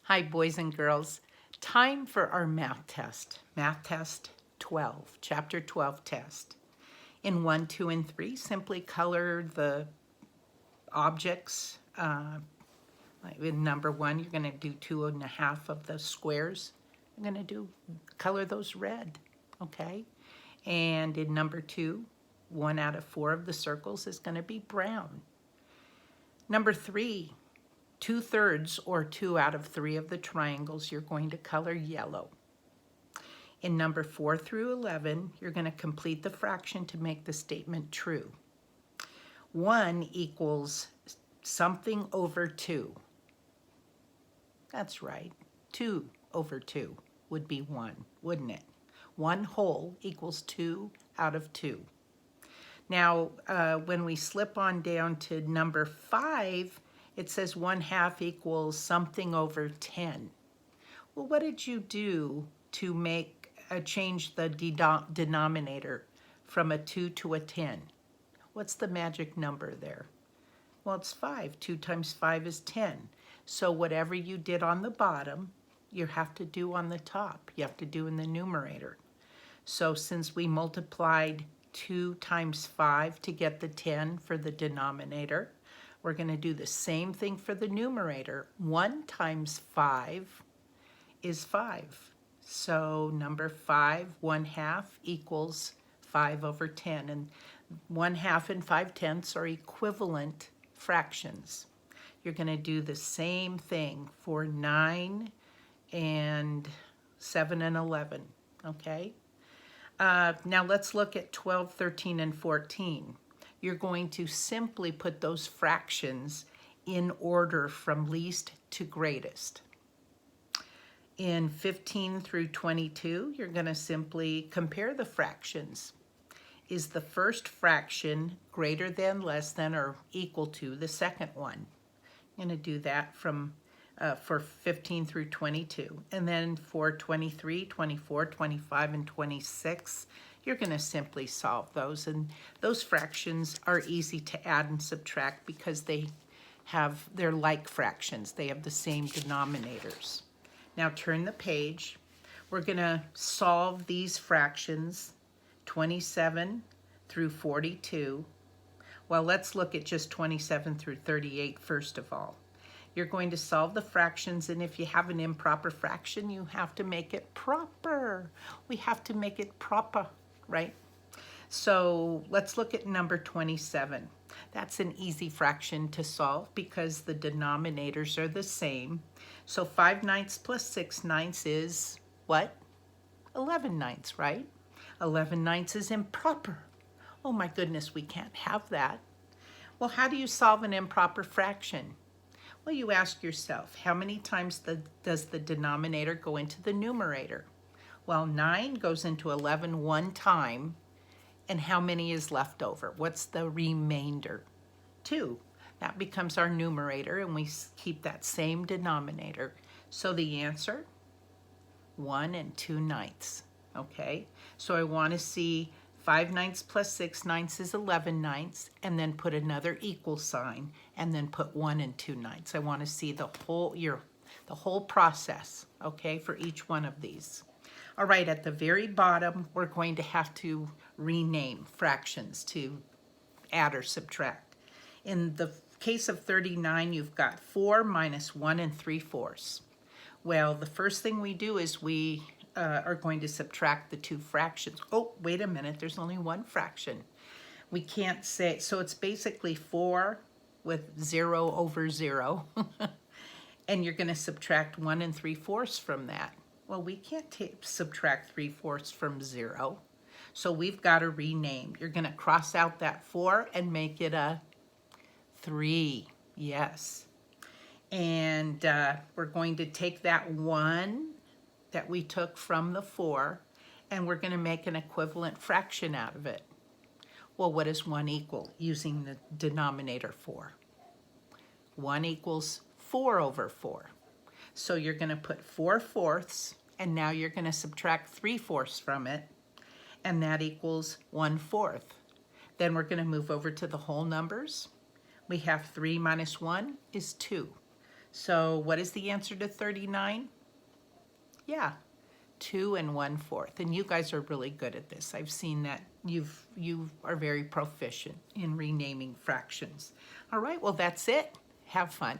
Hi, boys and girls. Time for our math test. Math test 12, chapter 12 test. In 1, 2, and 3, simply color the objects. In number 1, you're going to do 2.5 of the squares. I'm going to color those red, okay? And in number 2, 1 out of 4 of the circles is going to be brown. Number 3, 2/3 or 2 out of 3 of the triangles, you're going to color yellow. In number 4 through 11, you're going to complete the fraction to make the statement true. 1 equals something over 2. That's right. 2 over 2 would be 1, wouldn't it? 1 whole equals 2 out of 2. Now, when we slip on down to number 5, it says 1/2 equals something over 10. Well, what did you do to make change the denominator from a 2 to a 10? What's the magic number there? Well, it's 5. 2 times 5 is 10. So whatever you did on the bottom, you have to do on the top. You have to do in the numerator. So since we multiplied 2 times 5 to get the 10 for the denominator, we're going to do the same thing for the numerator. 1 times 5 is 5. So number 5, 1/2 equals 5 over 10. And 1/2 and 5/10 are equivalent fractions. You're going to do the same thing for 9 and 7 and 11, okay? Now let's look at 12, 13, and 14. You're going to simply put those fractions in order from least to greatest. In 15 through 22, you're going to simply compare the fractions. Is the first fraction greater than, less than, or equal to the second one? I'm going to do that for 15 through 22. And then for 23, 24, 25, and 26, you're going to simply solve those. And those fractions are easy to add and subtract because they're like fractions. They have the same denominators. Now turn the page. We're going to solve these fractions, 27 through 42. Well, let's look at just 27 through 38 first of all. You're going to solve the fractions, and if you have an improper fraction, you have to make it proper. We have to make it proper, right? So let's look at number 27. That's an easy fraction to solve because the denominators are the same. So 5/9 plus 6/9 is what? 11/9, right? 11/9 is improper. Oh my goodness, we can't have that. Well, how do you solve an improper fraction? Well, you ask yourself, how many times does the denominator go into the numerator? Well, 9 goes into 11 one time, and how many is left over? What's the remainder? 2. That becomes our numerator, and we keep that same denominator. So the answer, 1 2/9. Okay, so I want to see 5/9 plus 6/9 is 11/9, and then put another equal sign, and then put 1 2/9. I want to see the whole process, okay, for each one of these. All right, at the very bottom, we're going to have to rename fractions to add or subtract. In the case of 39, you've got 4 minus 1 3/4. Well, the first thing we do is we are going to subtract the 2 fractions. Oh, wait a minute, there's only one fraction. We can't say, so it's basically 4 with 0 over 0. And you're going to subtract 1 3/4 from that. Well, we can't subtract 3/4 from 0. So we've got to rename. You're going to cross out that 4 and make it a 3. Yes. And we're going to take that 1 that we took from the 4, and we're going to make an equivalent fraction out of it. Well, what does 1 equal using the denominator 4? 1 equals 4 over 4. So you're going to put 4/4, and now you're going to subtract 3/4 from it, and that equals 1/4. Then we're going to move over to the whole numbers. We have 3 minus 1 is 2. So what is the answer to 39? Yeah, 2 1/4. And you guys are really good at this. I've seen that you are very proficient in renaming fractions. All right, well, that's it. Have fun.